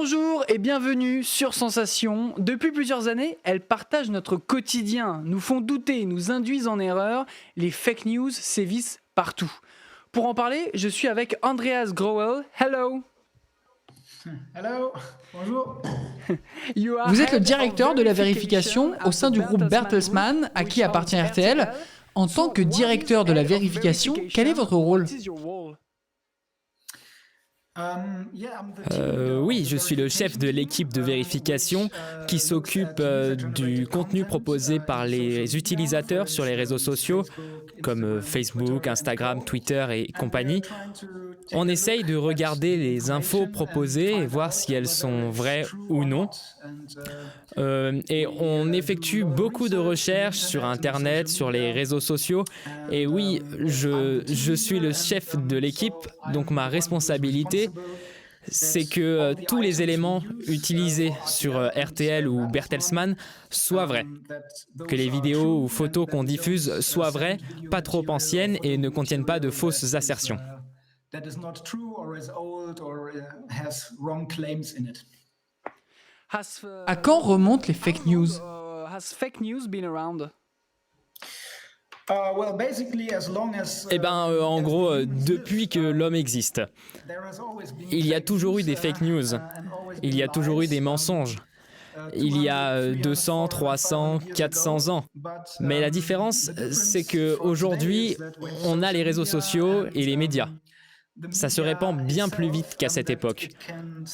Bonjour et bienvenue sur Sensation. Depuis plusieurs années, elles partagent notre quotidien, nous font douter, nous induisent en erreur. Les fake news sévissent partout. Pour en parler, je suis avec Andreas Grauel. Hello. Hello, bonjour. Vous êtes le directeur de la vérification au sein du groupe Bertelsmann, à qui appartient RTL. En tant que directeur de la vérification, quel est votre rôle ? Oui, je suis le chef de l'équipe de vérification qui s'occupe du contenu proposé par les utilisateurs sur les réseaux sociaux comme Facebook, Instagram, Twitter et compagnie. On essaye de regarder les infos proposées et voir si elles sont vraies ou non. Et on effectue beaucoup de recherches sur Internet, sur les réseaux sociaux. Et oui, je suis le chef de l'équipe, donc ma responsabilité, c'est que tous les éléments utilisés sur RTL ou Bertelsmann soient vrais. Que les vidéos ou photos qu'on diffuse soient vraies, pas trop anciennes et ne contiennent pas de fausses assertions. À quand remontent les fake news ? En gros, depuis que l'homme existe, il y a toujours eu des fake news, il y a toujours eu des mensonges. Il y a 200, 300, 400 ans. Mais la différence, c'est qu'aujourd'hui, on a les réseaux sociaux et les médias. Ça se répand bien plus vite qu'à cette époque,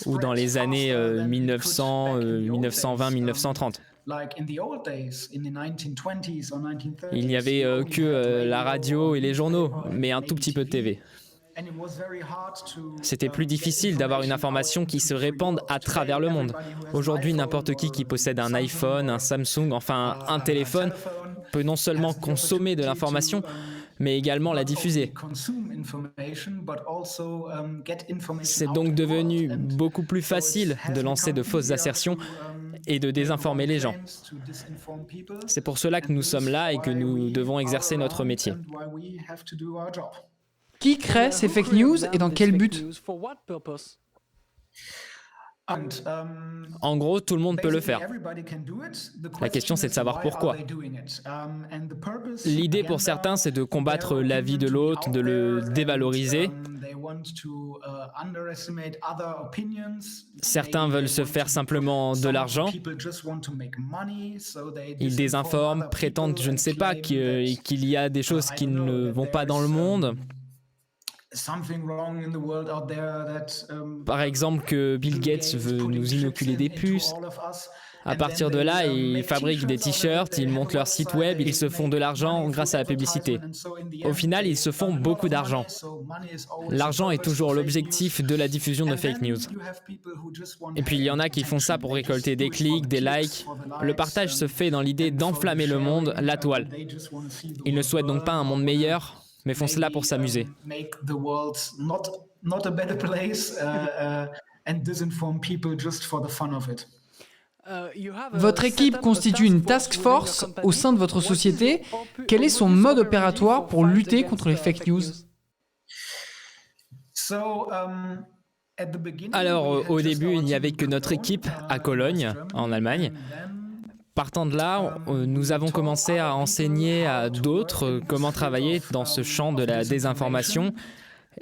ou dans les années 1900, 1920, 1930. Il n'y avait que la radio et les journaux, mais un tout petit peu de TV. C'était plus difficile d'avoir une information qui se répande à travers le monde. Aujourd'hui, n'importe qui possède un iPhone, un Samsung, enfin un téléphone, peut non seulement consommer de l'information, mais également la diffuser. C'est donc devenu beaucoup plus facile de lancer de fausses assertions et de désinformer les gens. C'est pour cela que nous sommes là et que nous devons exercer notre métier. Qui crée ces fake news et dans quel but ? En gros, tout le monde peut le faire. La question, c'est de savoir pourquoi. L'idée pour certains, c'est de combattre l'avis de l'autre, de le dévaloriser. Certains veulent se faire simplement de l'argent. Ils désinforment, prétendent, je ne sais pas, qu'il y a des choses qui ne vont pas dans le monde. Par exemple, que Bill Gates veut nous inoculer des puces. À partir de là, ils fabriquent des t-shirts, ils montent leur site web, ils se font de l'argent grâce à la publicité. Au final, ils se font beaucoup d'argent. L'argent est toujours l'objectif de la diffusion de fake news. Et puis il y en a qui font ça pour récolter des clics, des likes. Le partage se fait dans l'idée d'enflammer le monde, la toile. Ils ne souhaitent donc pas un monde meilleur, mais font cela pour s'amuser. Votre équipe constitue une task force au sein de votre société. Quel est son mode opératoire pour lutter contre les fake news ? Alors, au début, il n'y avait que notre équipe à Cologne, en Allemagne. Partant de là, nous avons commencé à enseigner à d'autres comment travailler dans ce champ de la désinformation.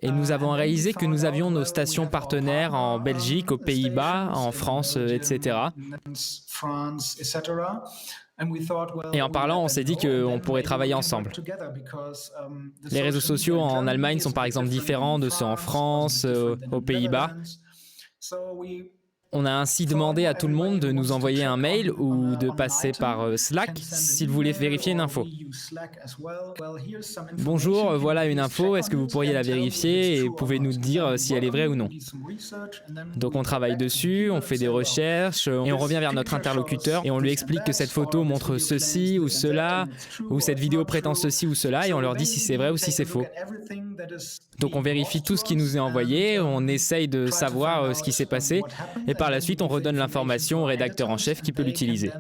Et nous avons réalisé que nous avions nos stations partenaires en Belgique, aux Pays-Bas, en France, etc. Et en parlant, on s'est dit qu'on pourrait travailler ensemble. Les réseaux sociaux en Allemagne sont par exemple différents de ceux en France, aux Pays-Bas. On a ainsi demandé à tout le monde de nous envoyer un mail ou de passer par Slack s'ils voulaient vérifier une info. Bonjour, voilà une info, est-ce que vous pourriez la vérifier et pouvez nous dire si elle est vraie ou non? Donc on travaille dessus, on fait des recherches et on revient vers notre interlocuteur et on lui explique que cette photo montre ceci ou cela, ou cette vidéo prétend ceci ou cela et on leur dit si c'est vrai ou si c'est faux. Donc on vérifie tout ce qui nous est envoyé, on essaye de savoir ce qui s'est passé et par la suite on redonne l'information au rédacteur en chef qui peut l'utiliser.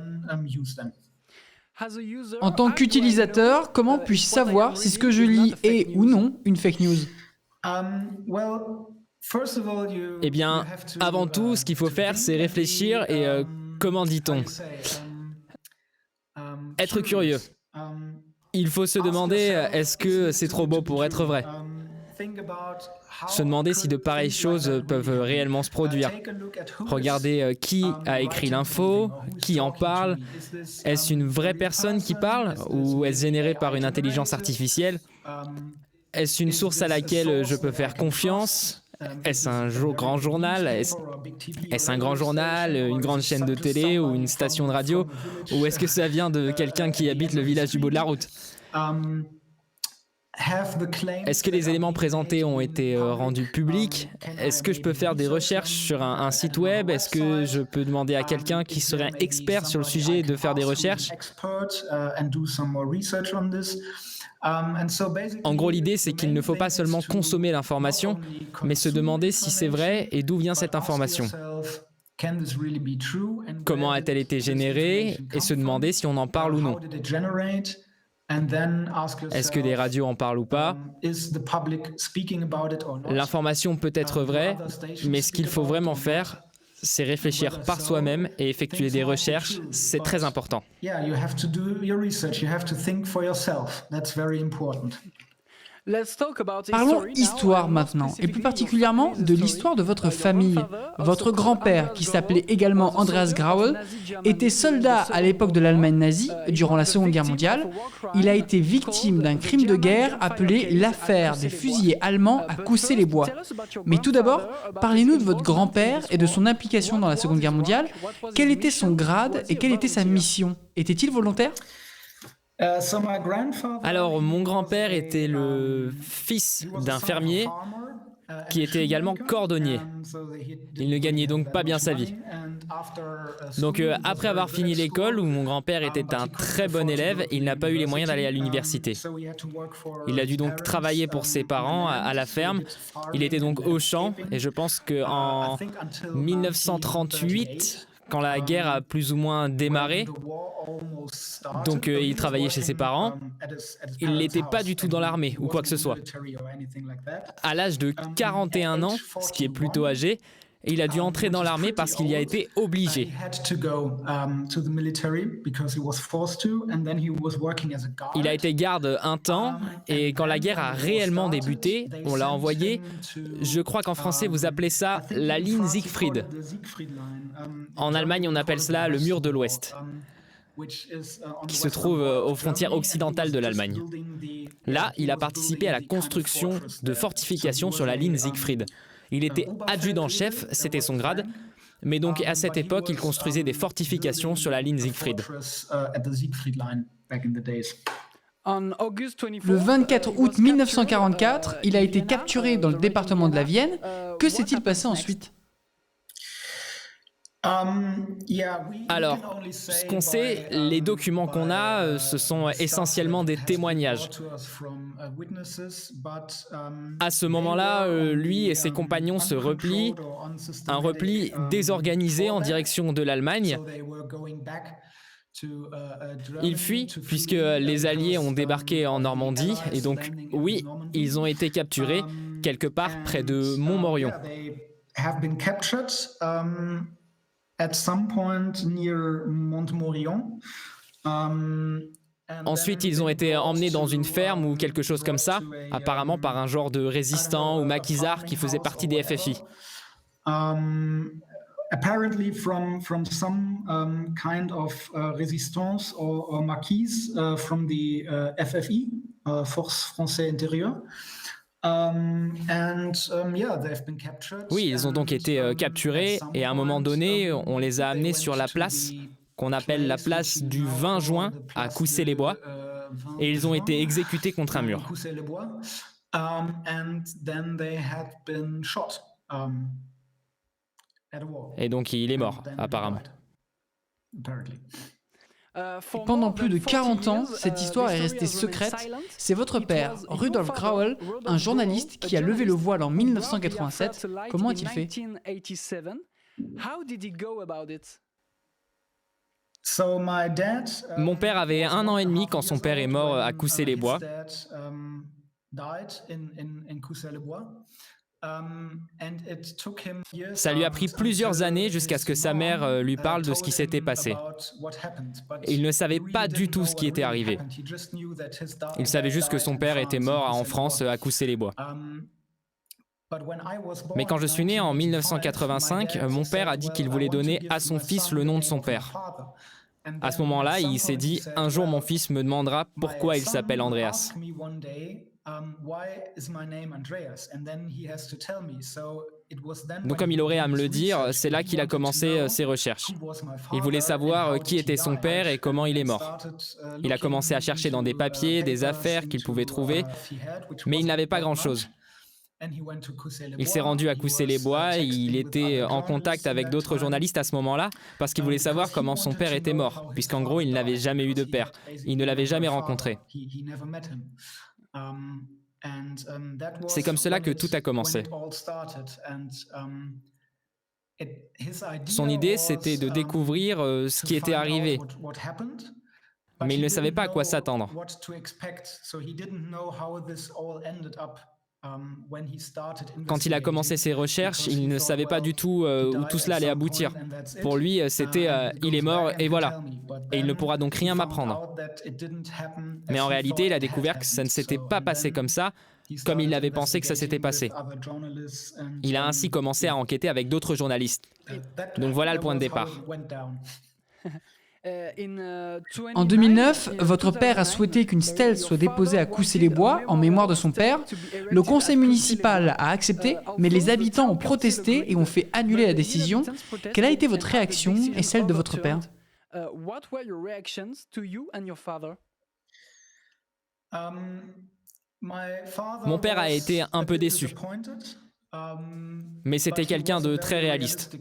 En tant qu'utilisateur, comment puis-je savoir si ce que je lis est ou non une fake news ? Eh bien, avant tout, ce qu'il faut faire, c'est réfléchir et, comment dit-on, être curieux. Il faut se demander, est-ce que c'est trop beau pour être vrai? Se demander si de pareilles choses peuvent réellement se produire. Regarder qui a écrit l'info, qui en parle. Est-ce une vraie personne qui parle ou est-ce généré par une intelligence artificielle? Est-ce une source à laquelle je peux faire confiance? Est-ce un grand journal? Est-ce un grand journal, une grande chaîne de télé ou une station de radio? Ou est-ce que ça vient de quelqu'un qui habite le village du bout de la route? Est-ce que les éléments présentés ont été rendus publics? Est-ce que je peux faire des recherches sur un site web? Est-ce que je peux demander à quelqu'un qui serait expert sur le sujet de faire des recherches? En gros, l'idée, c'est qu'il ne faut pas seulement consommer l'information, mais se demander si c'est vrai et d'où vient cette information. Comment a-t-elle été générée et se demander si on en parle ou non. Est-ce que les radios en parlent ou pas? L'information peut être vraie, mais ce qu'il faut vraiment faire, c'est réfléchir par soi-même et effectuer des recherches. C'est très important. Parlons histoire maintenant, et plus particulièrement de l'histoire de votre famille. Votre grand-père, qui s'appelait également Andreas Graue, était soldat à l'époque de l'Allemagne nazie, durant la Seconde Guerre mondiale. Il a été victime d'un crime de guerre appelé l'affaire des fusillés allemands à Coussay-les-Bois. Mais tout d'abord, parlez-nous de votre grand-père et de son implication dans la Seconde Guerre mondiale. Quel était son grade et quelle était sa mission? Était-il volontaire? Alors, mon grand-père était le fils d'un fermier qui était également cordonnier. Il ne gagnait donc pas bien sa vie. Donc, après avoir fini l'école, où mon grand-père était un très bon élève, il n'a pas eu les moyens d'aller à l'université. Il a dû donc travailler pour ses parents à la ferme. Il était donc au champ, et je pense qu'en 1938... quand la guerre a plus ou moins démarré, donc il travaillait chez ses parents, il n'était pas du tout dans l'armée ou quoi que ce soit. À l'âge de 41 ans, ce qui est plutôt âgé, il a dû entrer dans l'armée parce qu'il y a été obligé. Il a été garde un temps et quand la guerre a réellement débuté, on l'a envoyé, je crois qu'en français vous appelez ça la ligne Siegfried. En Allemagne, on appelle cela le mur de l'Ouest, qui se trouve aux frontières occidentales de l'Allemagne. Là, il a participé à la construction de fortifications sur la ligne Siegfried. Il était adjudant-chef, c'était son grade, mais donc à cette époque, il construisait des fortifications sur la ligne Siegfried. Le 24 août 1944, il a été capturé dans le département de la Vienne. Que s'est-il passé ensuite? Alors, ce qu'on sait, les documents qu'on a, ce sont essentiellement des témoignages. À ce moment-là, lui et ses compagnons se replient, un repli désorganisé en direction de l'Allemagne. Ils fuient puisque les Alliés ont débarqué en Normandie et donc, oui, ils ont été capturés quelque part près de Montmorillon. At some point near Montmorillon. Ensuite, ils ont été emmenés dans une ferme ou quelque chose comme ça, apparemment par un genre de résistant ou maquisard qui faisait partie des FFI. Apparently from some kind of resistance or maquis from the FFI, Force Française Intérieure. Oui, ils ont donc été capturés et à un moment donné, on les a amenés sur la place qu'on appelle la place du 20 juin à Coussay-les-Bois et ils ont été exécutés contre un mur. Et donc il est mort, apparemment. Pendant plus de 40 ans, cette histoire est restée secrète. C'est votre père, Rudolf Graue, un journaliste qui a levé le voile en 1987. Comment a-t-il fait? Mon père avait 1 an et demi quand son père est mort à Coussay-les-Bois. Ça lui a pris plusieurs années jusqu'à ce que sa mère lui parle de ce qui s'était passé. Et il ne savait pas du tout ce qui était arrivé. Il savait juste que son père était mort en France à Coussay-les-Bois. Mais quand je suis né en 1985, mon père a dit qu'il voulait donner à son fils le nom de son père. À ce moment-là, il s'est dit « Un jour, mon fils me demandera pourquoi il s'appelle Andreas ». Donc comme il aurait à me le dire, c'est là qu'il a commencé ses recherches. Il voulait savoir qui était son père et comment il est mort. Il a commencé à chercher dans des papiers, des affaires qu'il pouvait trouver, mais il n'avait pas grand-chose. Il s'est rendu à Coussay-les-Bois et il était en contact avec d'autres journalistes à ce moment-là parce qu'il voulait savoir comment son père était mort, puisqu'en gros, il n'avait jamais eu de père. Il ne l'avait jamais rencontré. C'est comme cela que tout a commencé. Son idée, c'était de découvrir ce qui était arrivé, mais il ne savait pas à quoi s'attendre. Quand il a commencé ses recherches, il ne savait pas du tout où tout cela allait aboutir. Pour lui, c'était il est mort et voilà. Et il ne pourra donc rien m'apprendre. Mais en réalité, il a découvert que ça ne s'était pas passé comme ça, comme il avait pensé que ça s'était passé. Il a ainsi commencé à enquêter avec d'autres journalistes. Donc voilà le point de départ. En 2009, votre père a souhaité qu'une stèle soit déposée à Coussay-les-Bois en mémoire de son père. Le conseil municipal a accepté, mais les habitants ont protesté et ont fait annuler la décision. Quelle a été votre réaction et celle de votre père ? Mon père a été un peu déçu, mais c'était quelqu'un de très réaliste.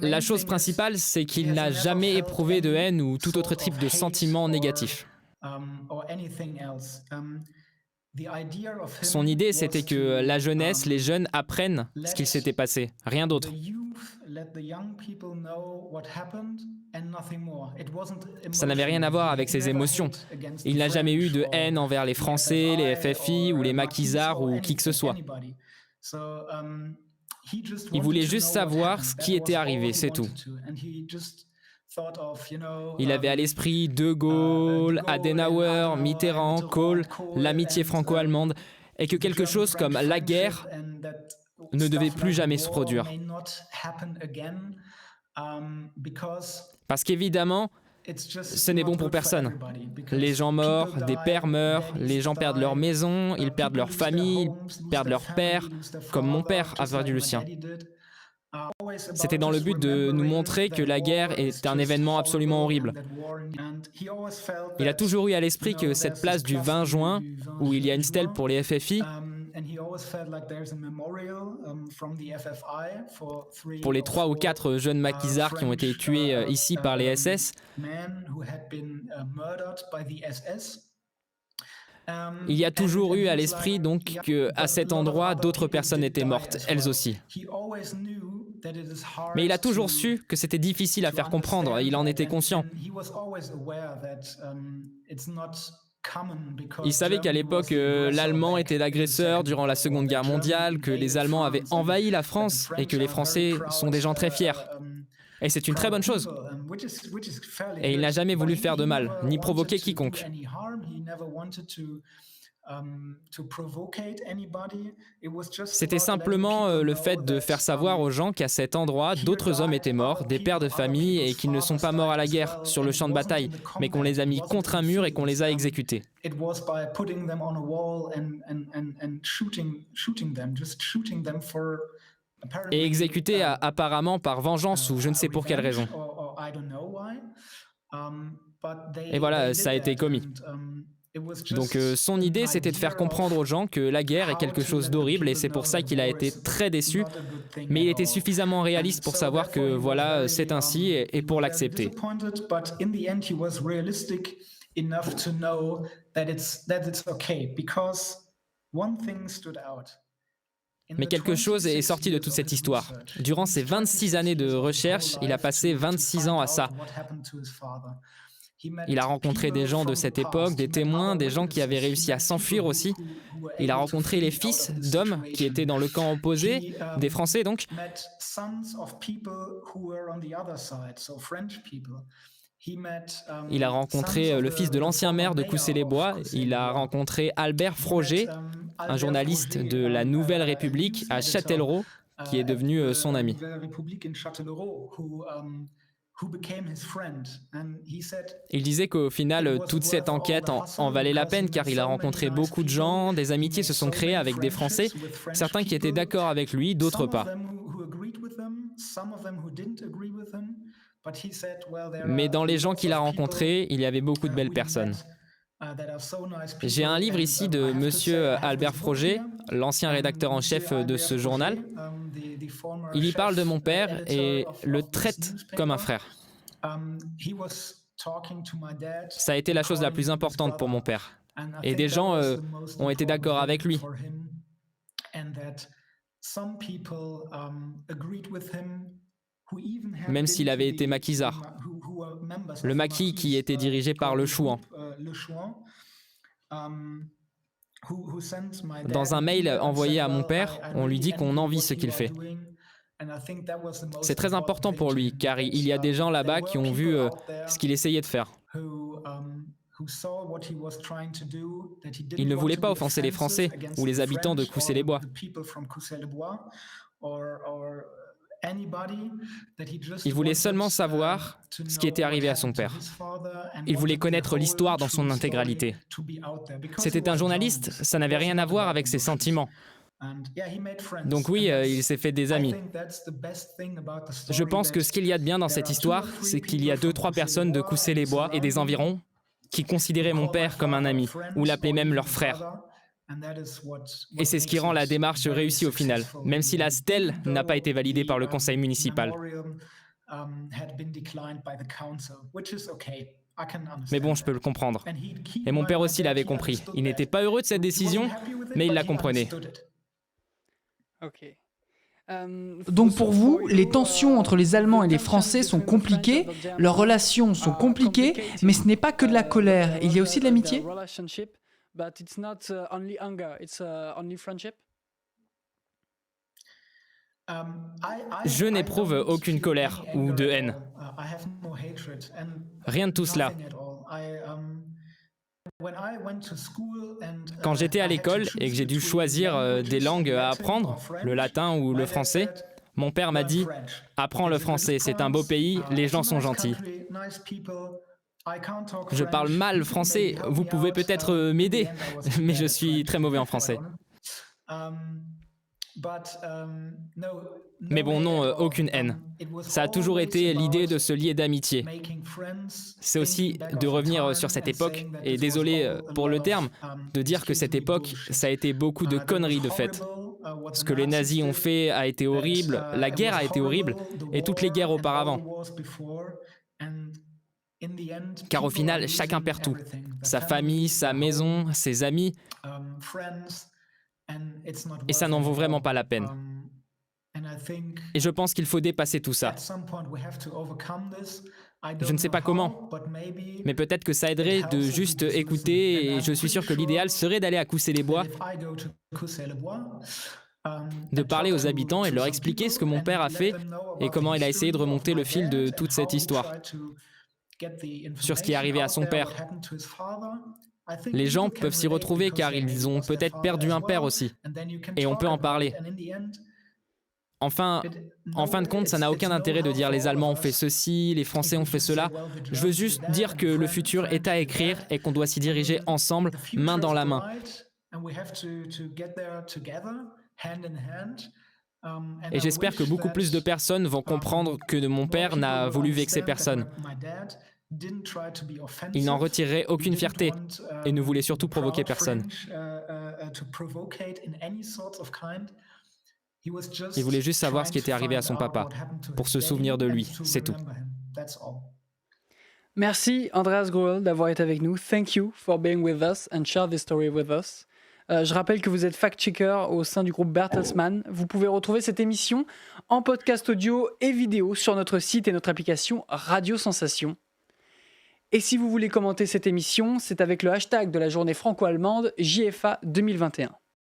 La chose principale, c'est qu'il n'a jamais éprouvé de haine ou tout autre type de sentiment négatif. Son idée, c'était que la jeunesse, les jeunes apprennent ce qu'il s'était passé, rien d'autre. Ça n'avait rien à voir avec ses émotions. Il n'a jamais eu de haine envers les Français, les FFI ou les maquisards ou qui que ce soit. Il voulait juste savoir ce qui était arrivé, c'est tout. Il avait à l'esprit De Gaulle, Adenauer, Mitterrand, Kohl, l'amitié franco-allemande, et que quelque chose comme la guerre ne devait plus jamais se produire. Parce qu'évidemment, ce n'est bon pour personne. Les gens meurent, des pères meurent, les gens perdent leur maison, ils perdent leur famille, ils perdent leur père, comme mon père a perdu le sien. C'était dans le but de nous montrer que la guerre est un événement absolument horrible. Il a toujours eu à l'esprit que cette place du 20 juin, où il y a une stèle pour les FFI, pour les 3 ou 4 jeunes maquisards qui ont été tués ici par les SS, il y a toujours eu à l'esprit donc qu'à cet endroit, d'autres personnes étaient mortes, elles aussi. Mais il a toujours su que c'était difficile à faire comprendre, il en était conscient. Il savait qu'à l'époque, l'Allemand était l'agresseur durant la Seconde Guerre mondiale, que les Allemands avaient envahi la France et que les Français sont des gens très fiers. Et c'est une très bonne chose. Et il n'a jamais voulu faire de mal, ni provoquer quiconque. C'était simplement le fait de faire savoir aux gens qu'à cet endroit, d'autres hommes étaient morts, des pères de famille, et qu'ils ne sont pas morts à la guerre, sur le champ de bataille, mais qu'on les a mis contre un mur et qu'on les a exécutés. Et exécutés apparemment par vengeance ou je ne sais pour quelle raison. Et voilà, ça a été commis. Donc son idée, c'était de faire comprendre aux gens que la guerre est quelque chose d'horrible et c'est pour ça qu'il a été très déçu. Mais il était suffisamment réaliste pour savoir que voilà, c'est ainsi et pour l'accepter. Mais quelque chose est sorti de toute cette histoire. Durant ses 26 années de recherche, il a passé 26 ans à ça. Il a rencontré des gens de cette époque, des témoins, des gens qui avaient réussi à s'enfuir aussi. Il a rencontré les fils d'hommes qui étaient dans le camp opposé, des Français donc. Il a rencontré le fils de l'ancien maire de Coussay-les-Bois. Il a rencontré Albert Froger, un journaliste de la Nouvelle République à Châtellerault, qui est devenu son ami. Il disait qu'au final, toute cette enquête en valait la peine car il a rencontré beaucoup de gens, des amitiés se sont créées avec des Français, certains qui étaient d'accord avec lui, d'autres pas. Mais dans les gens qu'il a rencontrés, il y avait beaucoup de belles personnes. J'ai un livre ici de monsieur Albert Froger, l'ancien rédacteur en chef de ce journal. Il y parle de mon père et le traite comme un frère. Ça a été la chose la plus importante pour mon père. Et des gens ont été d'accord avec lui. Même s'il avait été maquisard. Le maquis qui était dirigé par Le Chouan. Dans un mail envoyé à mon père, on lui dit qu'on envie ce qu'il fait. C'est très important pour lui, car il y a des gens là-bas qui ont vu ce qu'il essayait de faire. Il ne voulait pas offenser les Français ou les habitants de Coussay-les-Bois. Il voulait seulement savoir ce qui était arrivé à son père. Il voulait connaître l'histoire dans son intégralité. C'était un journaliste, ça n'avait rien à voir avec ses sentiments. Donc oui, il s'est fait des amis. Je pense que ce qu'il y a de bien dans cette histoire, c'est qu'il y a 2-3 personnes de Coussay-les-Bois et des environs qui considéraient mon père comme un ami, ou l'appelaient même leur frère. Et c'est ce qui rend la démarche réussie au final, même si la stèle n'a pas été validée par le conseil municipal. Mais bon, je peux le comprendre. Et mon père aussi l'avait compris. Il n'était pas heureux de cette décision, mais il la comprenait. Donc pour vous, les tensions entre les Allemands et les Français sont compliquées, leurs relations sont compliquées, mais ce n'est pas que de la colère, il y a aussi de l'amitié ? Je n'éprouve aucune colère ou de haine. Rien de tout cela. Quand j'étais à l'école et que j'ai dû choisir des langues à apprendre, le latin ou le français, mon père m'a dit « Apprends le français, c'est un beau pays, les gens sont gentils. » Je parle mal français, vous pouvez peut-être m'aider, mais je suis très mauvais en français. Mais bon, non, aucune haine. Ça a toujours été l'idée de se lier d'amitié. C'est aussi de revenir sur cette époque, et désolé pour le terme, de dire que cette époque, ça a été beaucoup de conneries de fait. Ce que les nazis ont fait a été horrible, la guerre a été horrible, et toutes les guerres auparavant. Car au final, chacun perd tout. Sa famille, sa maison, ses amis. Et ça n'en vaut vraiment pas la peine. Et je pense qu'il faut dépasser tout ça. Je ne sais pas comment, mais peut-être que ça aiderait de juste écouter, et je suis sûr que l'idéal serait d'aller à Coussay-les-Bois, de parler aux habitants et de leur expliquer ce que mon père a fait et comment il a essayé de remonter le fil de toute cette histoire, sur ce qui est arrivé à son père. Les gens peuvent s'y retrouver car ils ont peut-être perdu un père aussi, et on peut en parler. Enfin, en fin de compte, ça n'a aucun intérêt de dire les Allemands ont fait ceci, les Français ont fait cela. Je veux juste dire que le futur est à écrire et qu'on doit s'y diriger ensemble, main dans la main. Et j'espère que beaucoup plus de personnes vont comprendre que mon père n'a voulu vexer personne. Il n'en retirerait aucune fierté et ne voulait surtout provoquer personne. Il voulait juste savoir ce qui était arrivé à son papa, pour se souvenir de lui, c'est tout. Merci Andreas Grohl d'avoir été avec nous. Thank you for being with us and share this story with us. Je rappelle que vous êtes fact-checker au sein du groupe Bertelsmann. Vous pouvez retrouver cette émission en podcast audio et vidéo sur notre site et notre application Radio Sensation. Et si vous voulez commenter cette émission, c'est avec le hashtag de la journée franco-allemande JFA 2021.